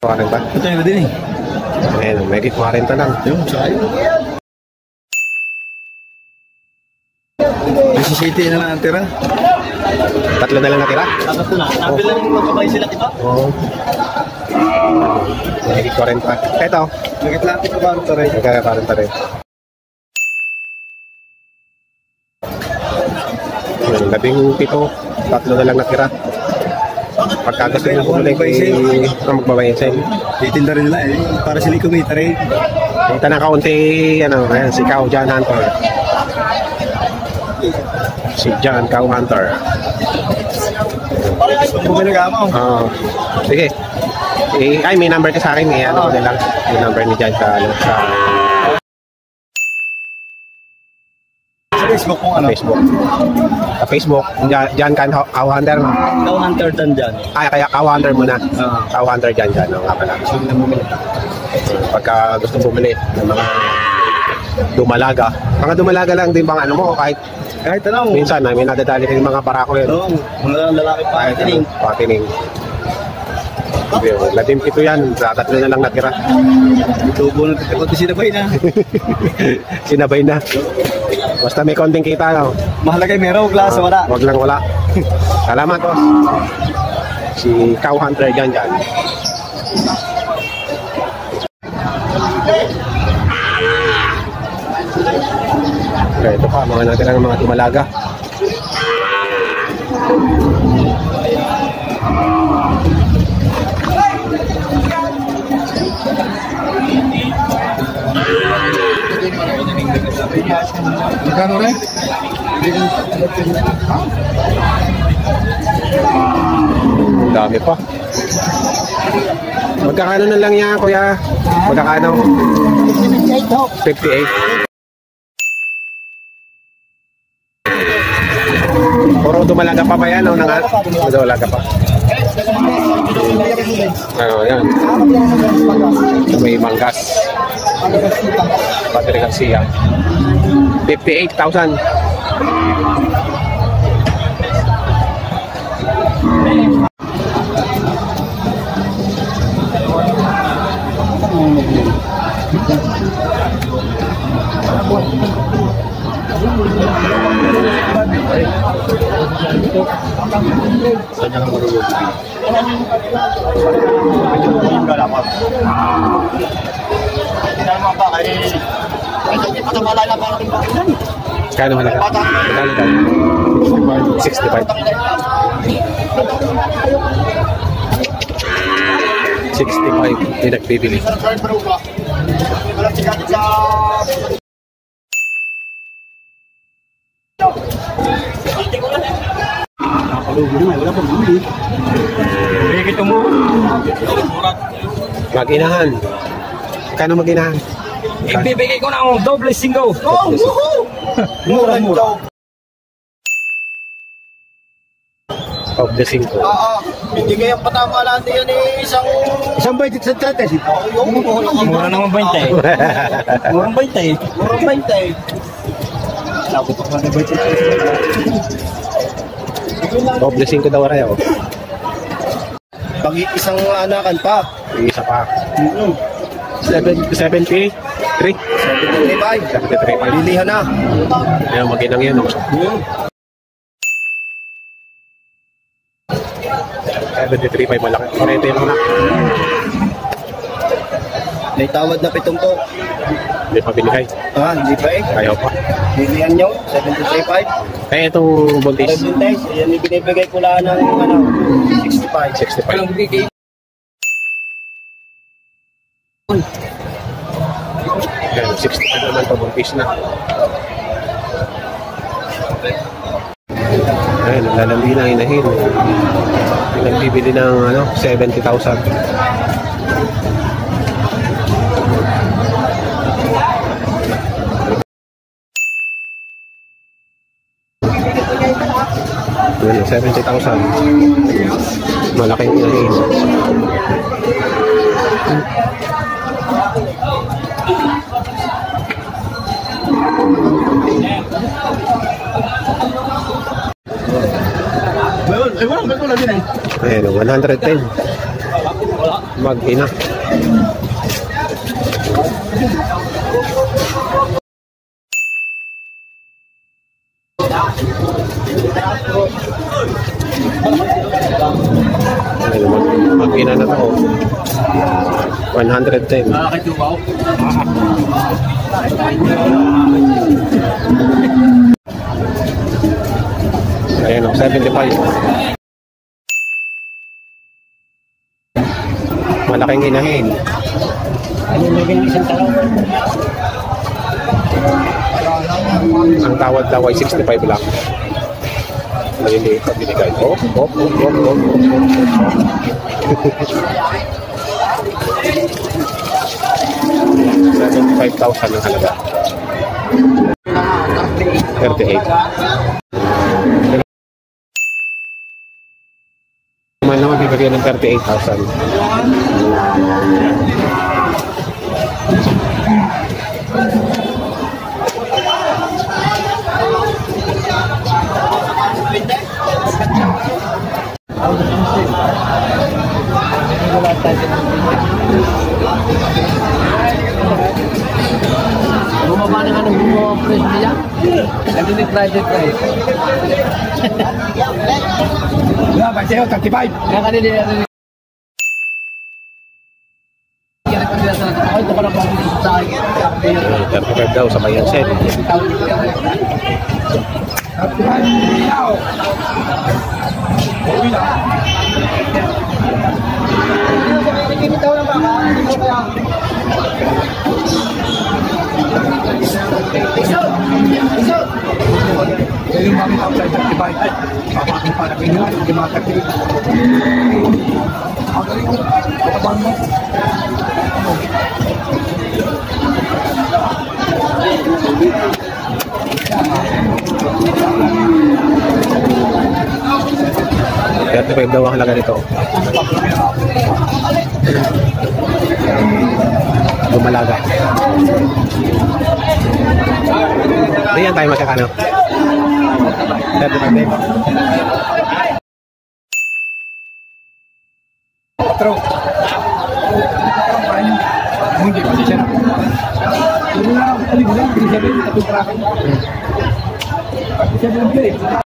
40 ba? Ito yung din eh. Ayan, may 40 lang. Yung sayo. City na lang ang tira. Tatlo na lang natira? Tatlo na. Nabil lang yung magkabay sila, diba? Oo. May 40. Ito. Nag-Atlantic pa ba rin? Nagkakaroon pa rin. 17, tatlo na lang natira. Pagka gusto nyo bumuli magbabayin sa'yo. Titinda rin nila eh. Para sila kumita rin. Kita na kaunti, ano, ayan, si Cow John Hunter. Si John Cow Hunter. Bumili ka mo. Oo. Sige. Ay, may number ka sa akin. May ano ko lang. May number ni John sa Facebook kung ano? Facebook. Sa Facebook, John Cow Hunter. Cow Hunter dan dyan. Ay, kaya Cow Hunter muna. Cow Hunter dyan. Oo nga pala. Pagka gusto bumili ng mga dumalaga. Mga dumalaga lang din bang ano mo, kahit ano. Minsan, may nadadali rin mga barako yun. Oo, mga lalaki patining. Patining. Latim ito yan, tatlo na lang natira. Tubo na ito, sinabay na. Sinabay na. Basta may konting kita. No? Mahalaga yung meron, klase wala. Wag lang wala. Salamat, boss. Si Cow Hunter dyan. Okay, ito pa, mga natirang mga tumalaga. Magkano rin? Ang dami pa. Magkakano na lang yan, kuya? Magkakano? 58. Puro dumalaga pa ba yan? O dumalaga pa? Ano, yan. May manggas. Padre Garcia. 58,000. Sanya lang marunong. Yung galaman. Hindi naman ba kayo? Hindi pa tumala na ba natin pakilan? Kano halaga? Kano daw? 65. 65. Hindi nagbibili. Wala pang bumili. Bigit mo. Mag-inahan. Kano mag-inahan? Ibibigay ko ng doble single. Oh, mura. Of the 5. Oo. Hindi kaya patama natin yan eh. Isang 20 sa 30. Mura naman 20. Murang 20. Murang 20. Labot ako na 20. Of the 5 daw rin ako. Pag isang anakan pa. Isa pa. 73. 73.5. Lilihan na. Ayan, mag-inang yan. 73.5 malaki. Ito yung muna. May tawad na 7 po. Hindi pa binigay. Hindi pa eh. Ayaw pa. Lilihan nyo, 73.5. Eh, itong buntis. Buntis, yan yung binibigay ko lang ng 65. 65. Yan, 65 naman ito, buntis na. Ayun, naglalandi na inahin. Nagbibili ng 70,000. Ayun, 70,000. Malaking inahin. Ayun, 110. Mag-ina. Mag-ina na to. 110. Ayan o, 75. Malaking inahin. Ang tawad daw ay 65 lang. Maliliit na binigay. Oh. 75,000 ang halaga. 38. Man naman bibigyan ng 38,000. Bumaba na nga ng bumaba price niya. Nag-unique private price. Wala ba siya? 35. Kaya kanina yan. Ito ko na pag-isip sa akin. 35 daw sa bayan set. Kaya 35 daw ang halaga nito. Lumalaga. Diyan tayo magkakano. 35 din. Hindi pa siya. Hindi na ako